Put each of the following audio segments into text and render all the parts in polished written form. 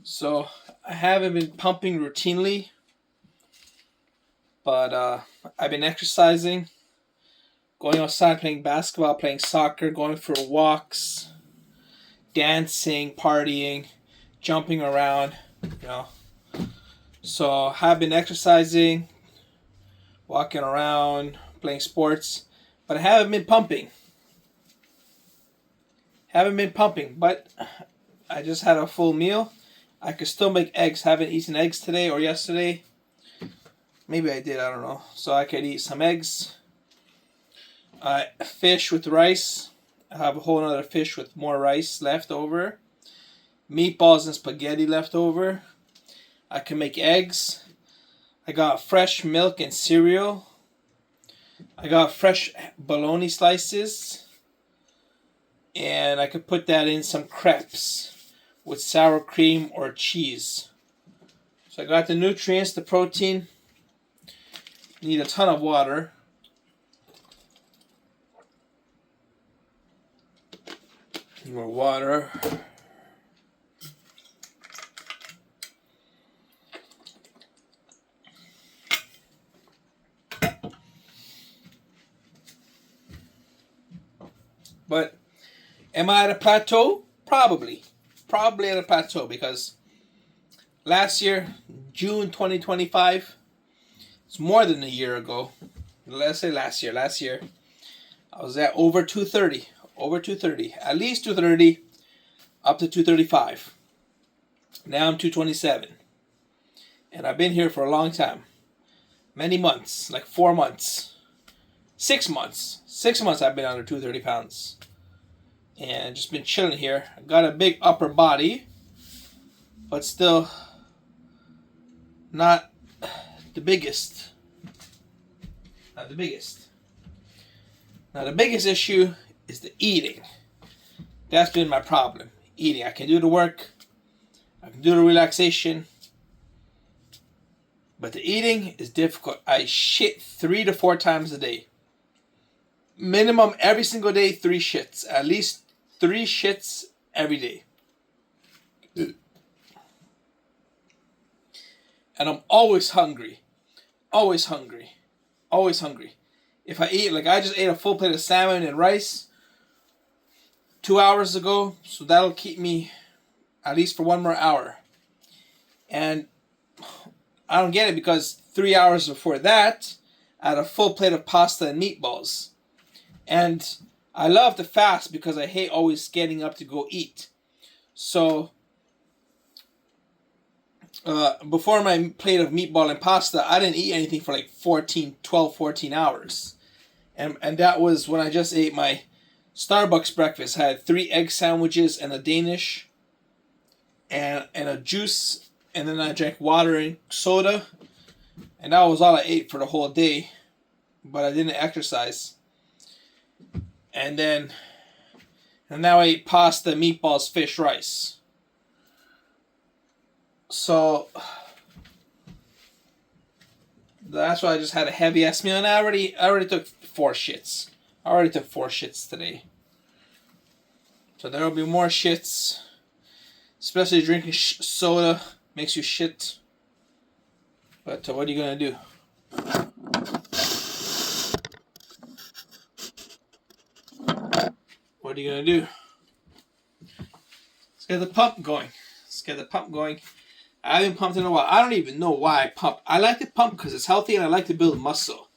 So I haven't been pumping routinely, but I've been exercising, going outside, playing basketball, playing soccer, going for walks, dancing, partying, jumping around. You know, so I have been exercising, walking around, playing sports, but I haven't been pumping. Haven't been pumping, but I just had a full meal. I could still make eggs. Haven't eaten eggs today or yesterday. Maybe I did. I don't know. So I could eat some eggs. Fish with rice. I have a whole other fish with more rice left over. Meatballs and spaghetti left over. I can make eggs. I got fresh milk and cereal. I got fresh bologna slices. And I could put that in some crepes with sour cream or cheese. So I got the nutrients, the protein. Need a ton of water. Need more water. But am I at a plateau? Probably. Probably at a plateau because last year, June 2025, it's more than a year ago. Let's say last year. Last year, I was at over 230. Over 230. At least 230, up to 235. Now I'm 227. And I've been here for a long time. Many months, like 4 months. 6 months. 6 months I've been under 230 pounds. And just been chilling here. I got a big upper body, but still not the biggest. Not the biggest. Now the biggest issue is the eating. That's been my problem. Eating. I can do the work. I can do the relaxation. But the eating is difficult. I shit 3 to 4 times a day. Minimum every single day, 3 shits. At least 3 shits every day. And I'm always hungry. Always hungry. Always hungry. If I eat, like I just ate a full plate of salmon and rice 2 hours ago, so that'll keep me at least for 1 more hour. And I don't get it because 3 hours before that, I had a full plate of pasta and meatballs. And I love to fast because I hate always getting up to go eat. So before my plate of meatball and pasta, I didn't eat anything for like 14 hours. And that was when I just ate my Starbucks breakfast. I had 3 egg sandwiches and a Danish and a juice. And then I drank water and soda. And that was all I ate for the whole day. But I didn't exercise. And now I eat pasta, meatballs, fish, rice. So that's why I just had a heavy ass meal, and I already took 4 shits. I already took 4 shits today. So there will be more shits. Especially drinking soda makes you shit. But what are you gonna do? What are you gonna do? Let's get the pump going. Let's get the pump going. I haven't pumped in a while. I don't even know why I pump. I like to pump because it's healthy and I like to build muscle.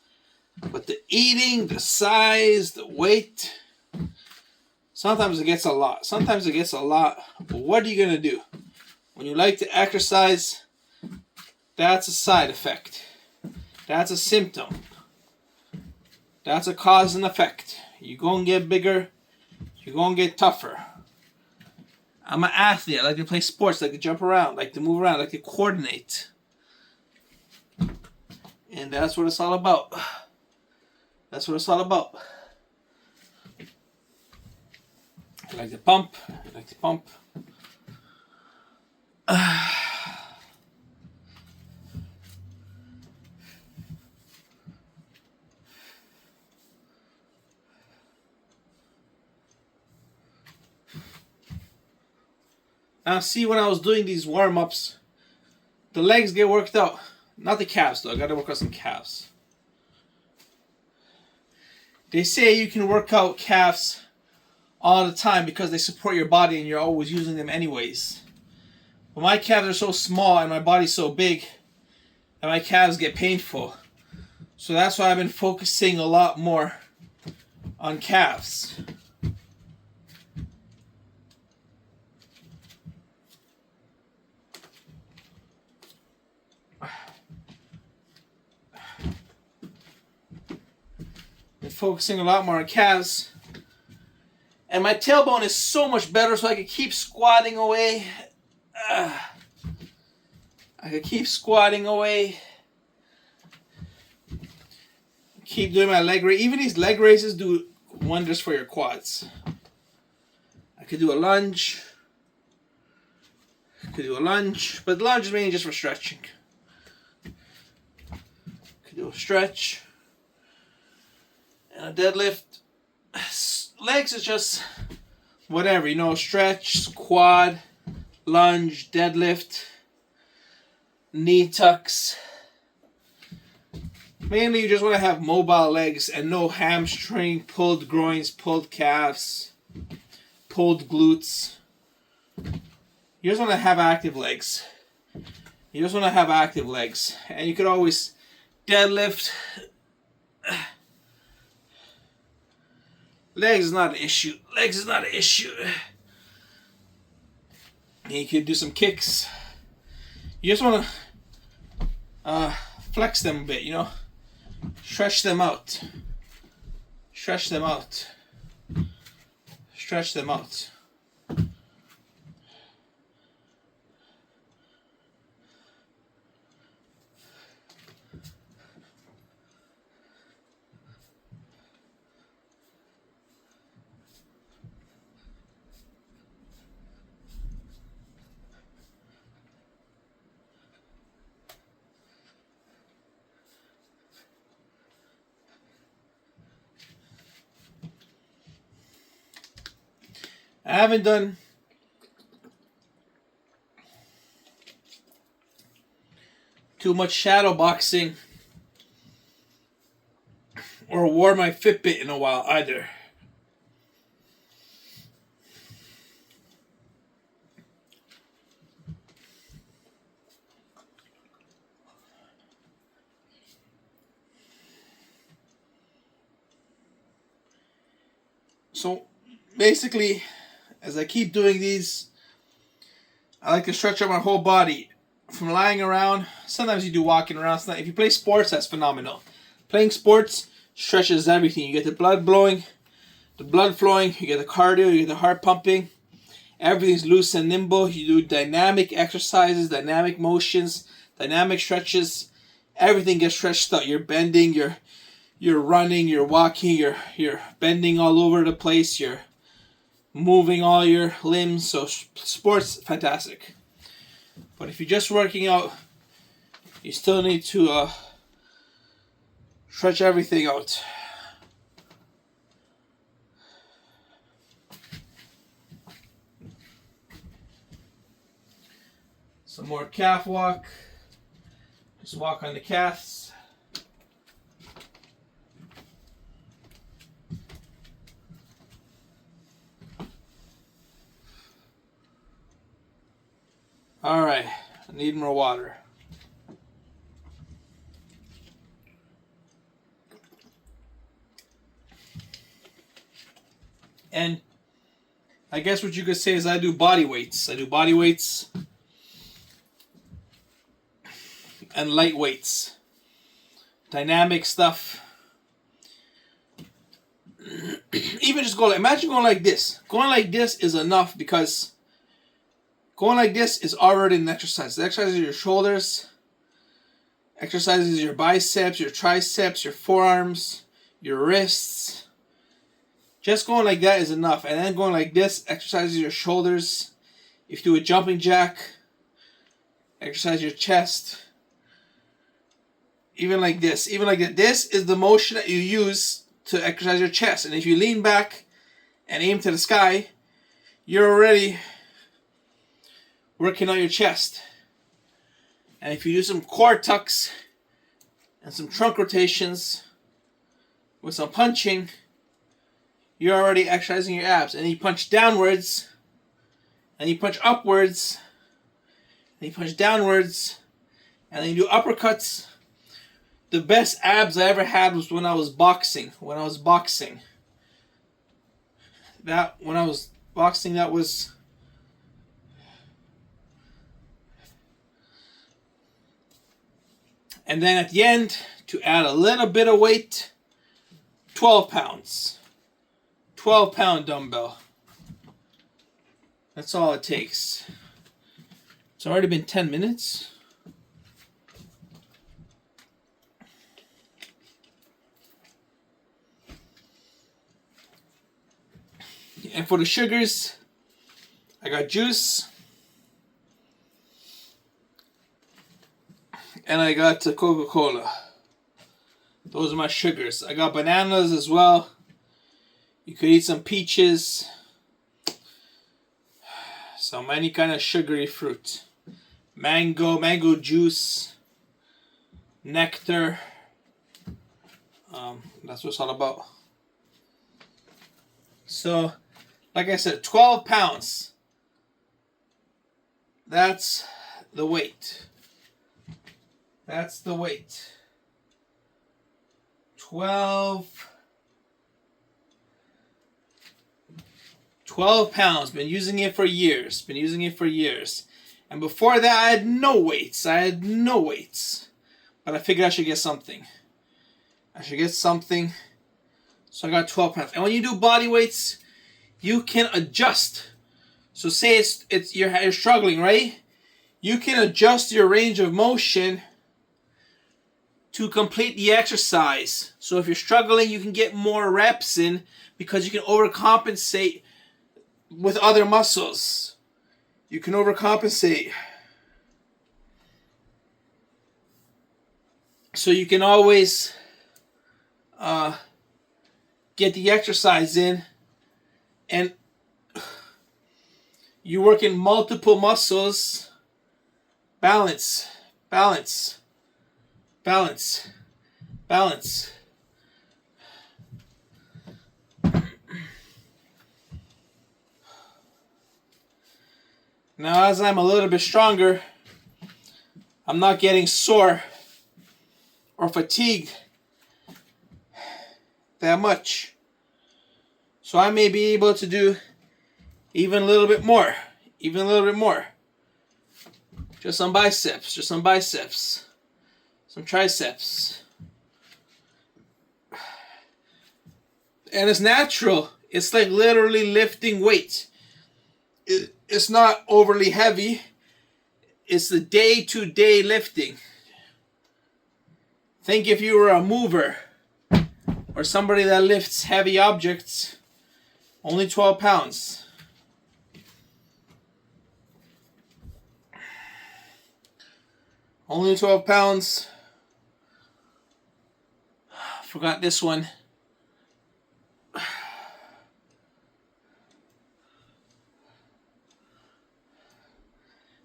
But the eating, the size, the weight, sometimes it gets a lot. Sometimes it gets a lot. But what are you going to do? When you like to exercise, that's a side effect. That's a symptom. That's a cause and effect. You're going to get bigger. You're going to get tougher. I'm an athlete. I like to play sports. I like to jump around. I like to move around. I like to coordinate. And that's what it's all about. That's what it's all about. I like to pump. I like to pump. Now see, when I was doing these warm-ups, the legs get worked out. Not the calves though, I gotta work out some calves. They say you can work out calves all the time because they support your body and you're always using them anyways. But my calves are so small and my body's so big that my calves get painful. So that's why I've been focusing a lot more on calves. Been focusing a lot more on calves. And my tailbone is so much better, so I can keep squatting away. I can keep squatting away. Keep doing my leg raise. Even these leg raises do wonders for your quads. I could do a lunge. But the lunge is mainly just for stretching. Could do a stretch. And a deadlift. Legs is just whatever, you know, stretch, quad, lunge, deadlift, knee tucks. Mainly you just want to have mobile legs and no hamstring, pulled groins, pulled calves, pulled glutes. You just want to have active legs. You just want to have active legs. And you could always deadlift. Legs is not an issue. Legs is not an issue. You could do some kicks. You just want to flex them a bit, you know. Stretch them out. Stretch them out. Stretch them out. I haven't done too much shadow boxing or wore my Fitbit in a while either. So basically, as I keep doing these, I like to stretch out my whole body from lying around. Sometimes you do walking around. If you play sports, that's phenomenal. Playing sports stretches everything. You get the blood flowing, you get the cardio, you get the heart pumping. Everything's loose and nimble. You do dynamic exercises, dynamic motions, dynamic stretches. Everything gets stretched out. You're bending, you're running, you're walking, you're bending all over the place, you're moving all your limbs. So sports, fantastic. But if you're just working out, you still need to stretch everything out. Some more calf walk. Just walk on the calves. All right, I need more water. And I guess what you could say is I do body weights. I do body weights and light weights. Dynamic stuff. Even just go like, imagine going like this. Going like this is enough because going like this is already an exercise. It exercises your shoulders, exercises your biceps, your triceps, your forearms, your wrists. Just going like that is enough. And then going like this exercises your shoulders. If you do a jumping jack, exercise your chest. Even like this. Even like that. This is the motion that you use to exercise your chest. And if you lean back and aim to the sky, you're already working on your chest. And if you do some core tucks and some trunk rotations with some punching, you're already exercising your abs. And you punch downwards, and you punch upwards, and you punch downwards, and then you do uppercuts. The best abs I ever had was when I was boxing. When I was boxing, that was. And then at the end, to add a little bit of weight, 12 pounds. 12-pound dumbbell. That's all it takes. It's already been 10 minutes. And for the sugars, I got juice. And I got Coca-Cola. Those are my sugars. I got bananas as well. You could eat some peaches. Some any kind of sugary fruit. Mango juice. Nectar. That's what it's all about. So, like I said, 12 pounds. That's the weight. That's the weight. 12 pounds. Been using it for years. And before that, I had no weights. But I figured I should get something. So I got 12 pounds. And when you do body weights, you can adjust. So say you're struggling, right? You can adjust your range of motion to complete the exercise. So if you're struggling, you can get more reps in because you can overcompensate with other muscles. You can overcompensate. So you can always get the exercise in, and you work in multiple muscles. Balance. Now, as I'm a little bit stronger, I'm not getting sore or fatigued that much. So I may be able to do even a little bit more. Just some biceps, some triceps. And it's natural. It's like literally lifting weight. It's not overly heavy. It's the day-to-day lifting. Think if you were a mover or somebody that lifts heavy objects, only 12 pounds. Only 12 pounds. Forgot this one.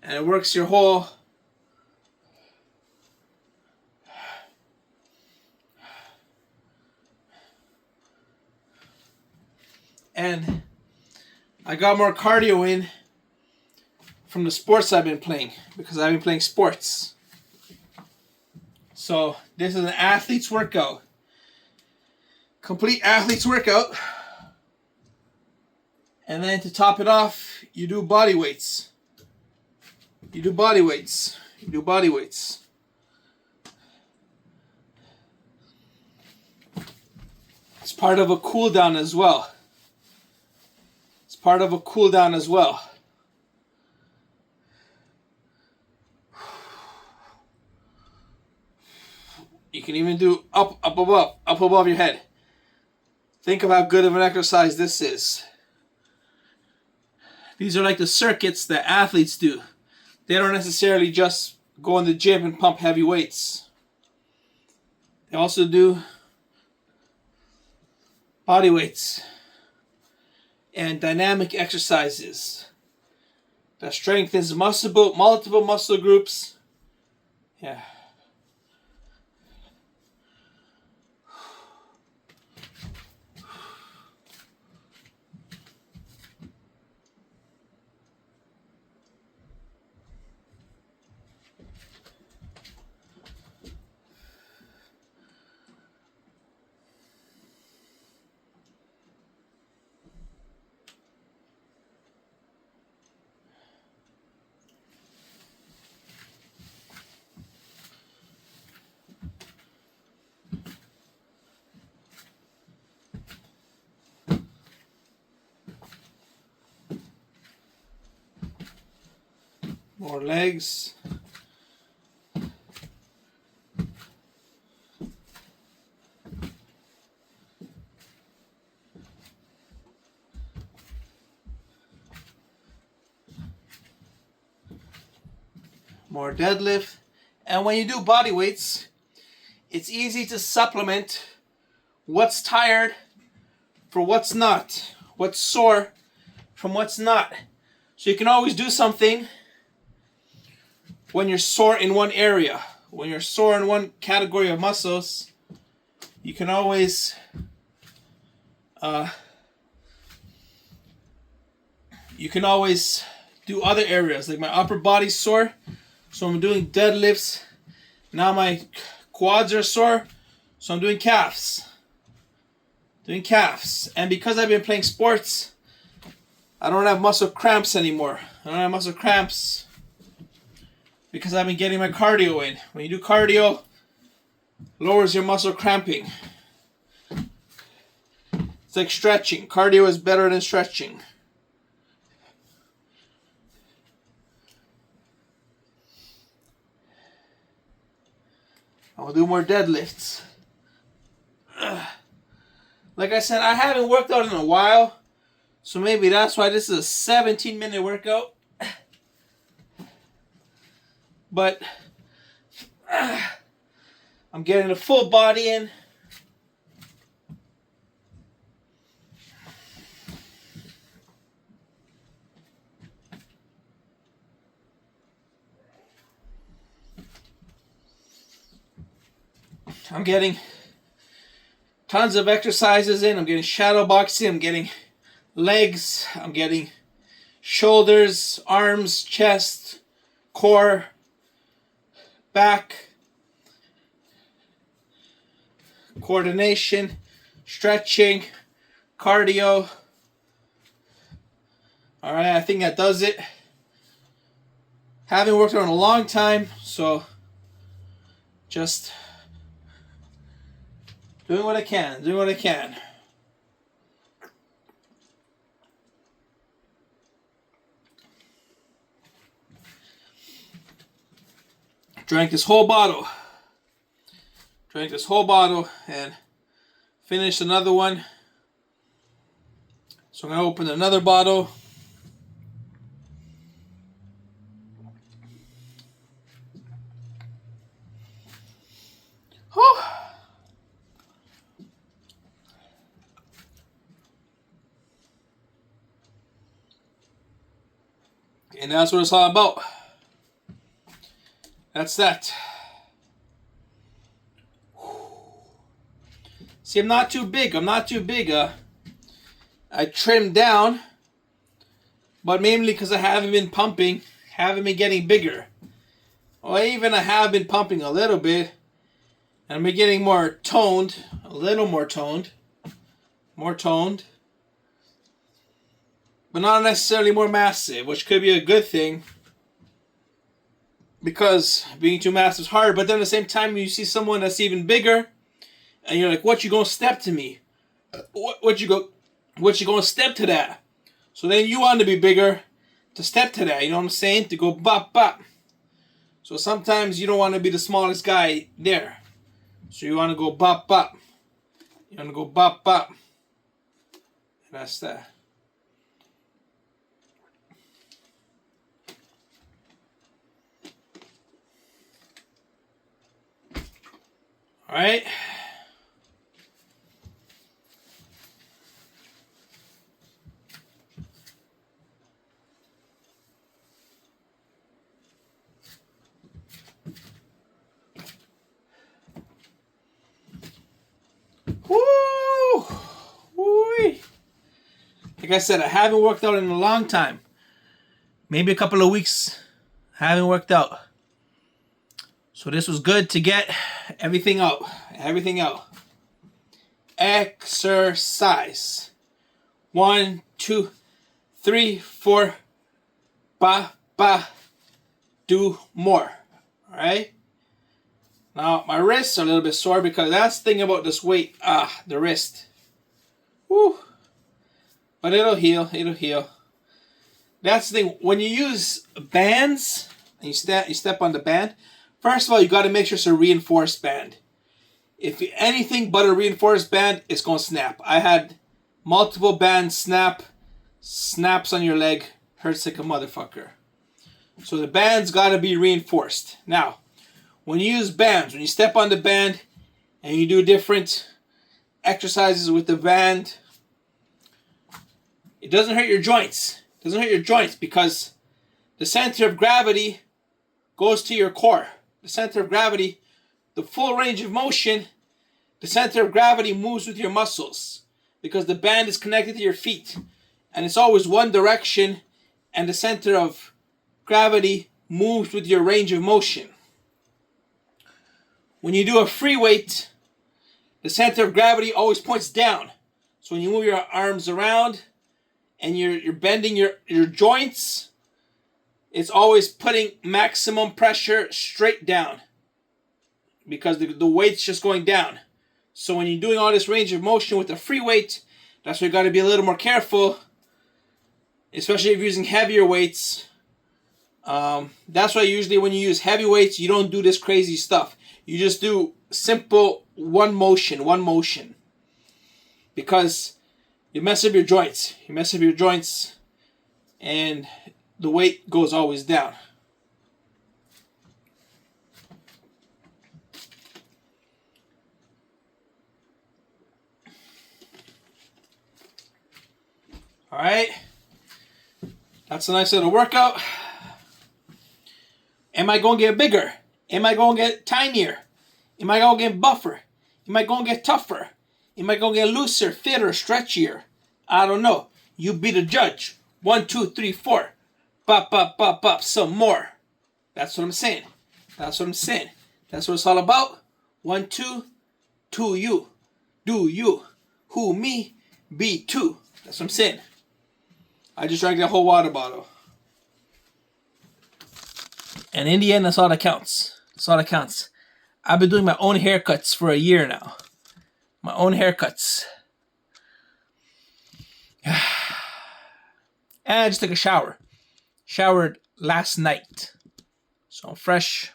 And it works your whole and I got more cardio in from the sports I've been playing because I've been playing sports. So this is an athlete's workout. Complete athlete's workout. And then to top it off, you do body weights. It's part of a cool down as well. You can even do up above your head. Think of how good of an exercise this is. These are like the circuits that athletes do. They don't necessarily just go in the gym and pump heavy weights. They also do body weights and dynamic exercises. that strengthens multiple muscle groups. Yeah. More legs. More deadlift. And when you do body weights, it's easy to supplement what's tired for what's not, what's sore from what's not. So you can always do something when you're sore in one area. When you're sore in one category of muscles, you can always do other areas. Like my upper body's sore, so I'm doing deadlifts. Now my quads are sore, so I'm doing calves. And because I've been playing sports, I don't have muscle cramps anymore. I don't have muscle cramps because I've been getting my cardio in. When you do cardio, lowers your muscle cramping. It's like stretching. Cardio is better than stretching. I'll do more deadlifts. Like I said, I haven't worked out in a while, so maybe that's why this is a 17-minute workout. But I'm getting a full body in. I'm getting tons of exercises in. I'm getting shadow boxing. I'm getting legs. I'm getting shoulders, arms, chest, core, back, coordination, stretching, cardio. All right, I think that does it. Haven't worked out in a long time, so just doing what I can. Drank this whole bottle and finished another one. So I'm going to open another bottle. Whew. And that's what it's all about. That's that. See, I'm not too big. I trimmed down, but mainly because I haven't been pumping, haven't been getting bigger. Or even I have been pumping a little bit, and I'm getting more toned, a little more toned, but not necessarily more massive, which could be a good thing. Because being too massive is hard, but then at the same time you see someone that's even bigger, and you're like, "What you gonna step to me? What you gonna step to that?" So then you want to be bigger to step to that. You know what I'm saying? To go bop bop. So sometimes you don't want to be the smallest guy there. So you want to go bop bop. You want to go bop bop. And that's that. All right. Like I said, I haven't worked out in a long time. Maybe a couple of weeks. I haven't worked out. So this was good to get everything out. Everything out. Exercise. 1, 2, 3, 4. Ba, ba. Do more. Alright? Now, my wrists are a little bit sore because that's the thing about this weight. The wrist. Woo. But it'll heal. It'll heal. That's the thing. When you use bands, and you step on the band, first of all, you got to make sure it's a reinforced band. If anything but a reinforced band, it's going to snap. I had multiple bands snaps on your leg, hurts like a motherfucker. So the band's got to be reinforced. Now, when you use bands, when you step on the band and you do different exercises with the band, it doesn't hurt your joints. It doesn't hurt your joints because the center of gravity goes to your core. The center of gravity, the full range of motion, the center of gravity moves with your muscles because the band is connected to your feet. And it's always one direction, and the center of gravity moves with your range of motion. When you do a free weight, the center of gravity always points down. So when you move your arms around and you're bending your joints, it's always putting maximum pressure straight down because the weight's just going down. So when you're doing all this range of motion with a free weight, that's why you got to be a little more careful, especially if you're using heavier weights. That's why usually when you use heavy weights, you don't do this crazy stuff. You just do simple one motion. Because you mess up your joints. And the weight goes always down. Alright. That's a nice little workout. Am I going to get bigger? Am I going to get tinier? Am I going to get buffer? Am I going to get tougher? Am I going to get looser, fitter, stretchier? I don't know. You be the judge. 1, 2, 3, 4. Bop, bop, bop, bop. Some more. That's what I'm saying. That's what it's all about. 1, 2, 2 you. Do you. Who me. Be two. That's what I'm saying. I just drank that whole water bottle. And in the end, that's all that counts. I've been doing my own haircuts for a year now. My own haircuts. And I just took a shower. Showered last night. So I'm fresh.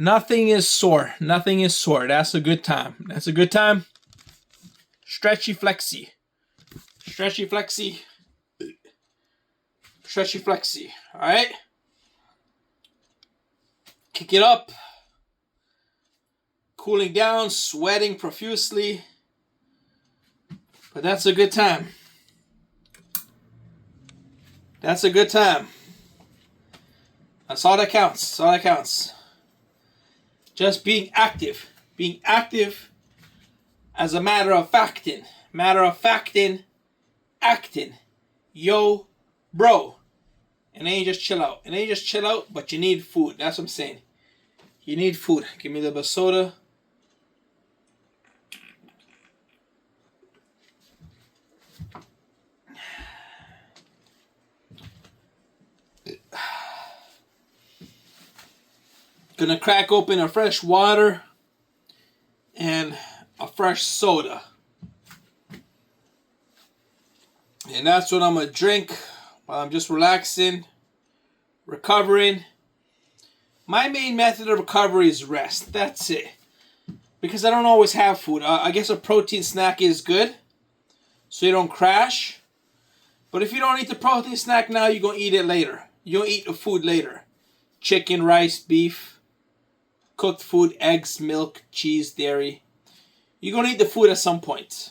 Nothing is sore. That's a good time. Stretchy flexy. Alright? Kick it up. Cooling down, sweating profusely. But that's a good time. That's all that counts. Just being active. As a matter of factin'. Acting. Yo, bro. And then you just chill out. But you need food. That's what I'm saying. You need food. Give me the bit of soda. Gonna crack open a fresh water and a fresh soda. And that's what I'm gonna drink while I'm just relaxing, recovering. My main method of recovery is rest. That's it. Because I don't always have food. I guess a protein snack is good, so you don't crash. But if you don't eat the protein snack now, you're gonna eat it later. You'll eat the food later. Chicken, rice, beef. Cooked food, eggs, milk, cheese, dairy. You're going to eat the food at some point.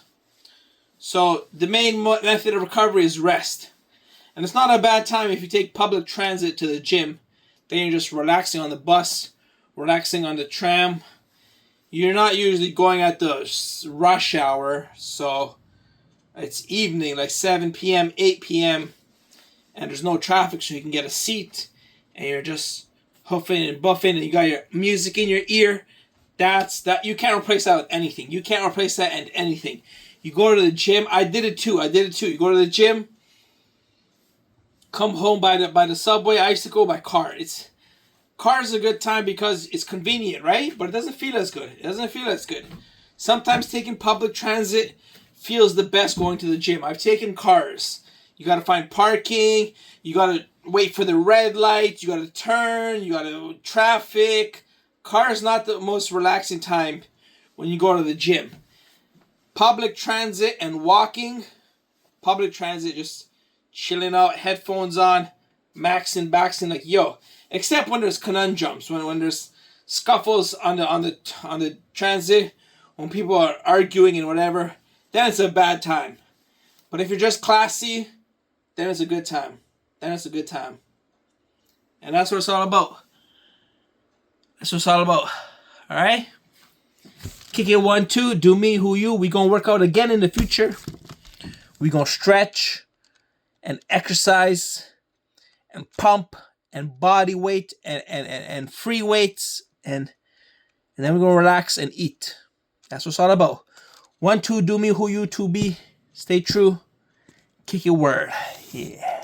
So the main method of recovery is rest. And it's not a bad time if you take public transit to the gym Then you're just relaxing on the bus, relaxing on the tram. You're not usually going at the rush hour, so it's evening, like 7 p.m., 8 p.m., and there's no traffic, so you can get a seat, and you're just huffing and buffing, and you got your music in your ear. That you can't replace that with anything. You can't replace that in anything. You go to the gym. I did it too. You go to the gym, come home by the subway. I used to go by car. Car is a good time because it's convenient, right? But it doesn't feel as good. Sometimes taking public transit feels the best going to the gym. I've taken cars. You got to find parking. You got to wait for the red light. You got to turn. You got to traffic. Car is not the most relaxing time when you go to the gym. Public transit and walking. Public transit, just chilling out, headphones on, maxing, like yo. Except when there's conundrums, when there's scuffles on the transit, when people are arguing and whatever, then it's a bad time. But if you're just classy, then it's a good time. And that's what it's all about. Alright? Kick it 1, 2, do me, who you. We gonna work out again in the future. We gonna stretch and exercise and pump and body weight and free weights and then we're gonna relax and eat. That's what it's all about. 1, 2, do me, who you, to be. Stay true. Kick your word. Yeah.